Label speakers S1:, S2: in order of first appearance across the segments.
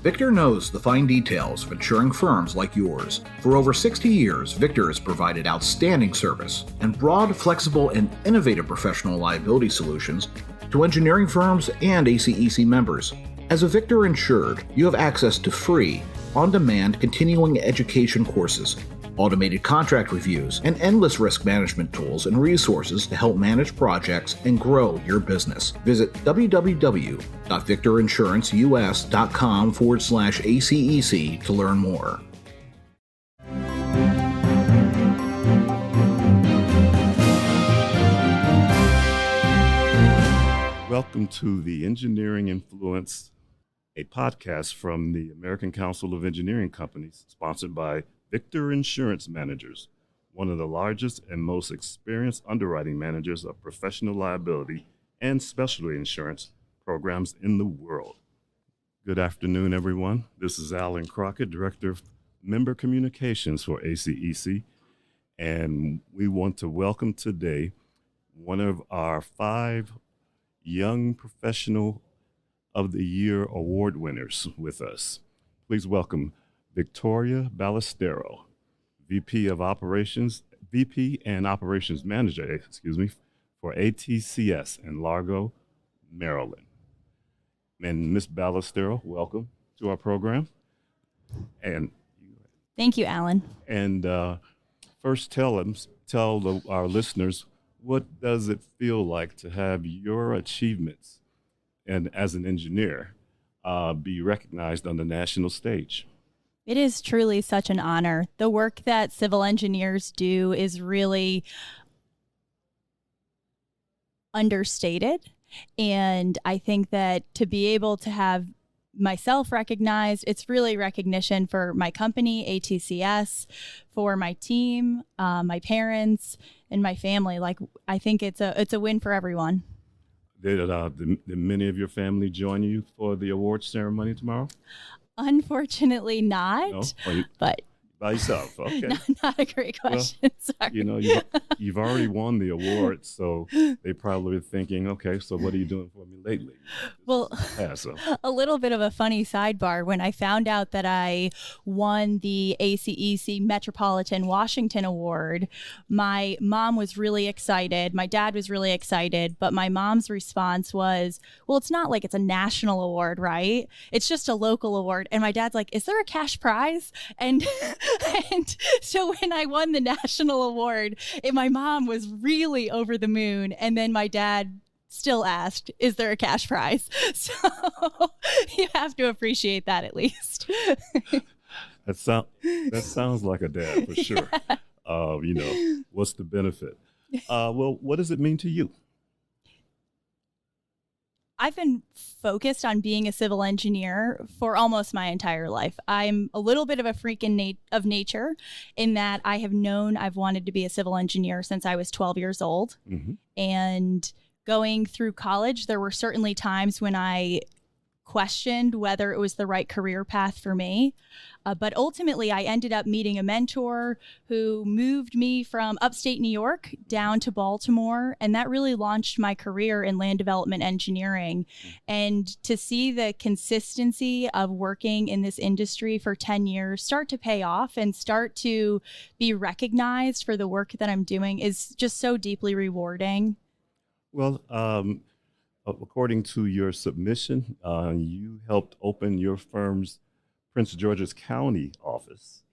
S1: Victor knows the fine details of insuring firms like yours. For over 60 years, Victor has provided outstanding service and broad, flexible, and innovative professional liability solutions to engineering firms and ACEC members. As a Victor insured, you have access to free, on-demand continuing education courses, automated contract reviews, and endless risk management tools and resources to help manage projects and grow your business. Visit www.victorinsuranceux.com/ACEC to learn more.
S2: Welcome to the Engineering Influence, a podcast from the American Council of Engineering Companies, sponsored by Victor Insurance Managers, one of the largest and most experienced underwriting managers of professional liability and specialty insurance programs in the world. Good afternoon, everyone. This is Alan Crockett, Director of Member Communications for ACEC, and we want to welcome today one of our 5 Young Professional of the Year award winners with us. Please welcome Victoria Ballestero, VP and Operations Manager, for ATCS in Largo, Maryland. And Ms. Ballestero, welcome to our program. And
S3: thank you, Alan.
S2: And first, tell our listeners, what does it feel like to have your achievements and as an engineer be recognized on the national stage?
S3: It is truly such an honor. The work that civil engineers do is really understated. And I think that to be able to have myself recognized, it's really recognition for my company, ATCS, for my team, my parents, and my family. Like, I think it's a win for everyone.
S2: Did many of your family join you for the awards ceremony tomorrow?
S3: Unfortunately not,
S2: no?
S3: But
S2: by yourself. Okay.
S3: Not a great question.
S2: Well,
S3: sorry.
S2: You've already won the award, so they probably were thinking, okay, so what are you doing for me lately?
S3: Well, a little bit of a funny sidebar. When I found out that I won the ACEC Metropolitan Washington Award, my mom was really excited. My dad was really excited, but my mom's response was, well, it's not like it's a national award, right? It's just a local award. And my dad's like, is there a cash prize? And so when I won the national award, my mom was really over the moon. And then my dad still asked, is there a cash prize? So you have to appreciate that at least.
S2: That sounds like a dad for sure. Yeah. What's the benefit? Well, what does it mean to you?
S3: I've been focused on being a civil engineer for almost my entire life. I'm a little bit of a freak of nature in that I've wanted to be a civil engineer since I was 12 years old. Mm-hmm. And going through college, there were certainly times when I questioned whether it was the right career path for me. But ultimately, I ended up meeting a mentor who moved me from upstate New York down to Baltimore. And that really launched my career in land development engineering. And to see the consistency of working in this industry for 10 years start to pay off and start to be recognized for the work that I'm doing is just so deeply rewarding.
S2: Well, according to your submission, you helped open your firm's Prince George's County office.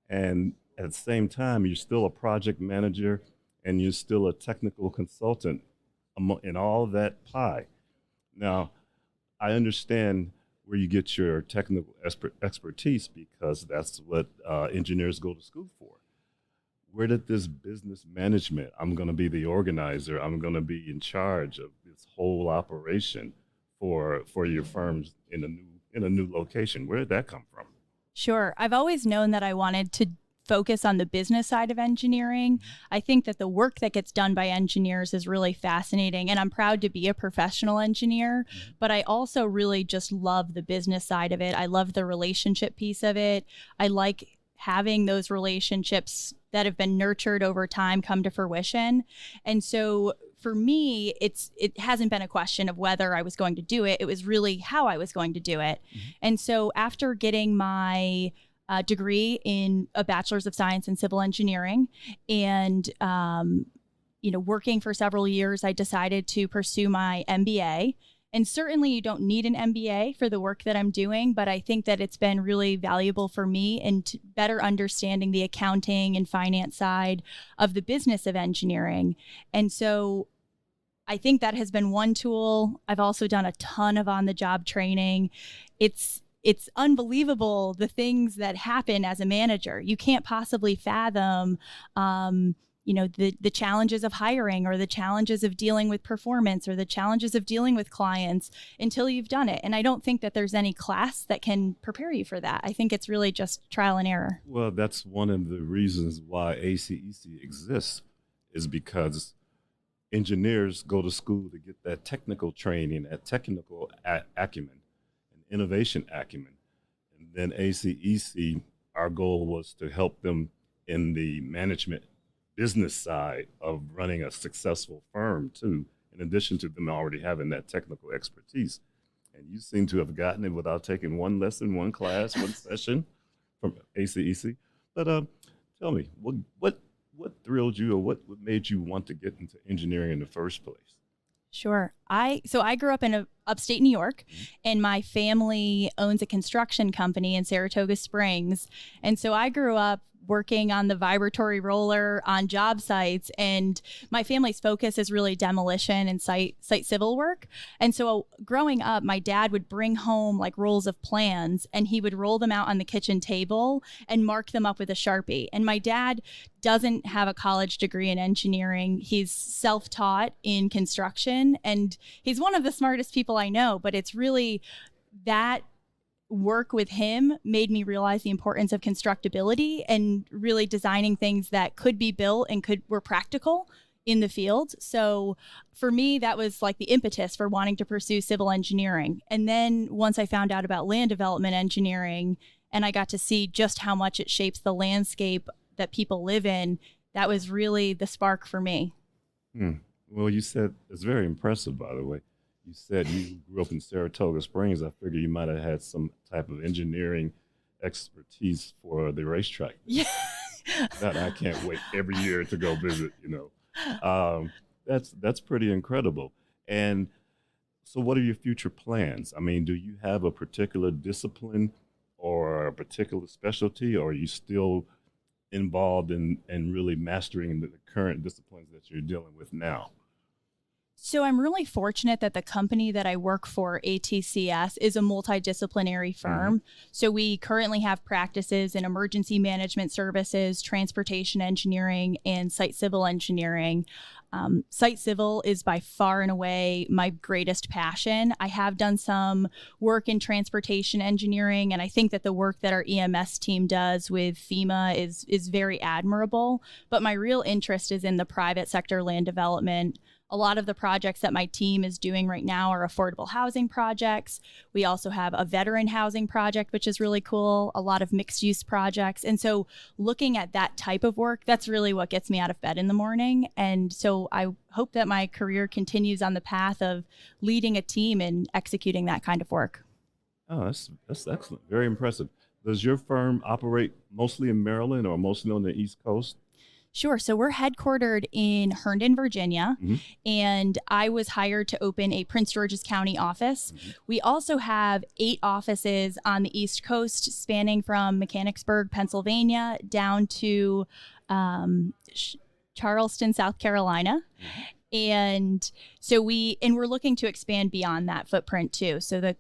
S2: And at the same time, you're still a project manager and you're still a technical consultant in all that pie. Now, I understand where you get your technical expertise because that's what engineers go to school for. Where did this business management, I'm going to be the organizer, I'm going to be in charge of this whole operation for your firms in a new location, where did that come from?
S3: Sure. I've always known that I wanted to focus on the business side of engineering. I think that the work that gets done by engineers is really fascinating, and I'm proud to be a professional engineer, but I also really just love the business side of it. I love the relationship piece of it. I like having those relationships that have been nurtured over time come to fruition. And so for me, it hasn't been a question of whether I was going to do it. It was really how I was going to do it. Mm-hmm. And so after getting my degree in a bachelor's of science in civil engineering and, working for several years, I decided to pursue my MBA. And certainly you don't need an MBA for the work that I'm doing, but I think that it's been really valuable for me in better understanding the accounting and finance side of the business of engineering. And so I think that has been one tool. I've also done a ton of on-the-job training. It's unbelievable the things that happen as a manager. You can't possibly fathom the challenges of hiring or the challenges of dealing with performance or the challenges of dealing with clients until you've done it. And I don't think that there's any class that can prepare you for that. I think it's really just trial and error.
S2: Well, that's one of the reasons why ACEC exists, is because engineers go to school to get that technical training, that technical acumen, and innovation acumen. And then ACEC, our goal was to help them in the management business side of running a successful firm too, in addition to them already having that technical expertise. And you seem to have gotten it without taking one lesson, one class, one session from ACEC. But tell me, what thrilled you, or what made you want to get into engineering in the first place?
S3: Sure. I grew up in upstate New York, and my family owns a construction company in Saratoga Springs. And so I grew up working on the vibratory roller on job sites, and my family's focus is really demolition and site civil work. And so growing up, my dad would bring home like rolls of plans, and he would roll them out on the kitchen table and mark them up with a Sharpie. And my dad doesn't have a college degree in engineering. He's self-taught in construction, and he's one of the smartest people I know, but it's really that work with him made me realize the importance of constructability and really designing things that could be built and were practical in the field. So for me, that was like the impetus for wanting to pursue civil engineering. And then once I found out about land development engineering and I got to see just how much it shapes the landscape that people live in, that was really the spark for me.
S2: Well, you said, it's very impressive, by the way. You said you grew up in Saratoga Springs. I figure you might have had some type of engineering expertise for the racetrack.
S3: Yeah.
S2: That I can't wait every year to go visit, That's pretty incredible. And so what are your future plans? I mean, do you have a particular discipline or a particular specialty, or are you still involved in really mastering the current disciplines that you're dealing with now?
S3: So I'm really fortunate that the company that I work for, ATCS, is a multidisciplinary firm. Mm-hmm. So we currently have practices in emergency management services, transportation engineering, and site civil engineering. Site civil is by far and away my greatest passion. I have done some work in transportation engineering, and I think that the work that our EMS team does with FEMA is very admirable. But my real interest is in the private sector land development. A lot of the projects that my team is doing right now are affordable housing projects. We also have a veteran housing project, which is really cool, a lot of mixed use projects. And so looking at that type of work, that's really what gets me out of bed in the morning. And so I hope that my career continues on the path of leading a team and executing that kind of work.
S2: Oh, that's excellent. Very impressive. Does your firm operate mostly in Maryland or mostly on the East Coast?
S3: Sure. So we're headquartered in Herndon, Virginia, mm-hmm. and I was hired to open a Prince George's County office. Mm-hmm. We also have 8 offices on the East Coast, spanning from Mechanicsburg, Pennsylvania, down to Charleston, South Carolina. Mm-hmm. And so we're looking to expand beyond that footprint too. So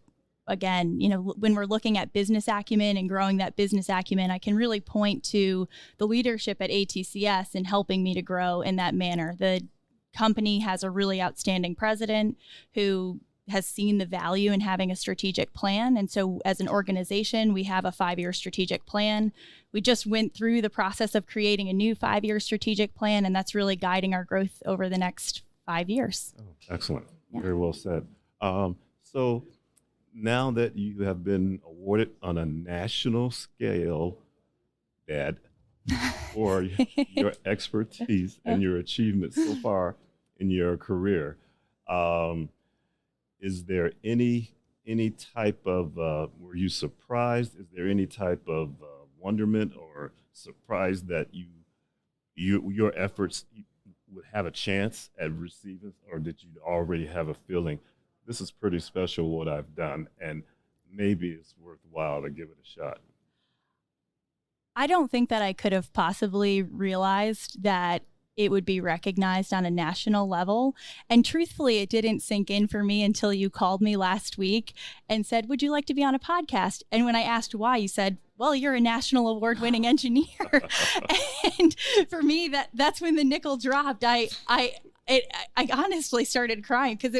S3: again, when we're looking at business acumen and growing that business acumen, I can really point to the leadership at ATCS in helping me to grow in that manner. The company has a really outstanding president who has seen the value in having a strategic plan. And so as an organization, we have a 5-year strategic plan. We just went through the process of creating a new 5-year strategic plan, and that's really guiding our growth over the next 5 years.
S2: Oh, excellent. Yeah. Very well said. So now that you have been awarded on a national scale, Dad, for your expertise and your achievements so far in your career. Is there any type of, were you surprised? Is there any type of wonderment or surprise that your efforts would have a chance at receiving, or did you already have a feeling, this is pretty special what I've done, and maybe it's worthwhile to give it a shot?
S3: I don't think that I could have possibly realized that it would be recognized on a national level. And truthfully, it didn't sink in for me until you called me last week and said, would you like to be on a podcast? And when I asked why, you said, well, you're a national award-winning engineer. And for me, that's when the nickel dropped. I honestly started crying because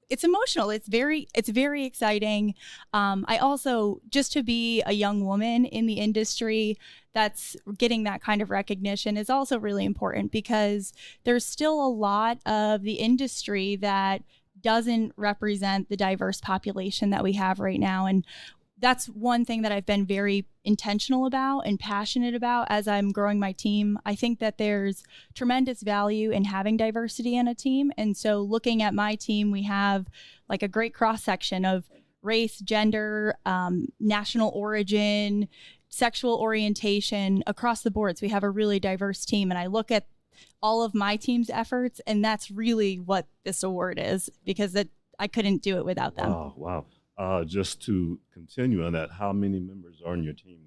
S3: it's emotional. It's very exciting. I also, just to be a young woman in the industry that's getting that kind of recognition is also really important, because there's still a lot of the industry that doesn't represent the diverse population that we have right now. And that's one thing that I've been very intentional about and passionate about as I'm growing my team. I think that there's tremendous value in having diversity in a team. And so looking at my team, we have like a great cross-section of race, gender, national origin, sexual orientation, across the boards. We have a really diverse team. And I look at all of my team's efforts, and that's really what this award is, because I couldn't do it without them.
S2: Wow. Just to continue on that, how many members are on your team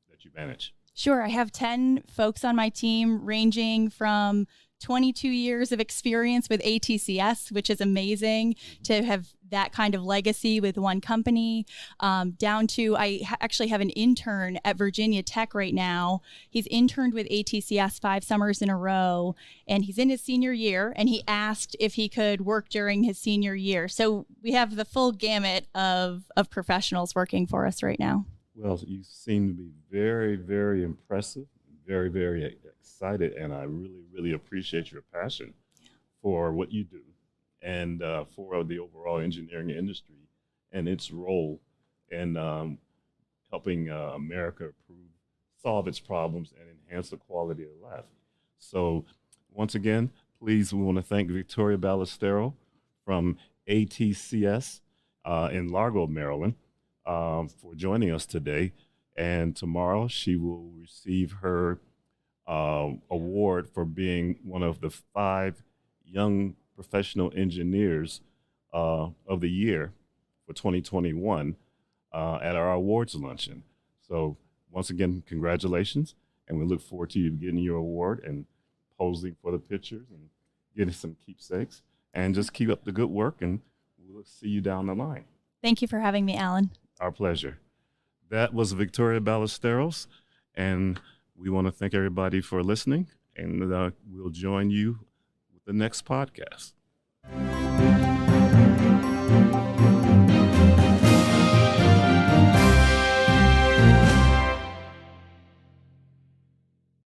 S2: that you manage?
S3: Sure. I have 10 folks on my team, ranging from 22 years of experience with ATCS, which is amazing to have that kind of legacy with one company, down to I actually have an intern at Virginia Tech right now. He's interned with ATCS 5 summers in a row, and he's in his senior year, and he asked if he could work during his senior year. So we have the full gamut of professionals working for us right now.
S2: Well, you seem to be very, very impressive, very, very excited, and I really, really appreciate your passion for what you do and for the overall engineering industry and its role in helping America solve its problems and enhance the quality of life. So once again, please, we want to thank Victoria Ballestero from ATCS in Largo, Maryland, for joining us today. And tomorrow she will receive her award for being one of the 5 young professional engineers of the year for 2021 at our awards luncheon. So once again, congratulations, and we look forward to you getting your award and posing for the pictures and getting some keepsakes, and just keep up the good work, and we'll see you down the line.
S3: Thank you for having me, Alan.
S2: Our pleasure. That was Victoria Ballesteros, and we want to thank everybody for listening, and we'll join you with the next podcast.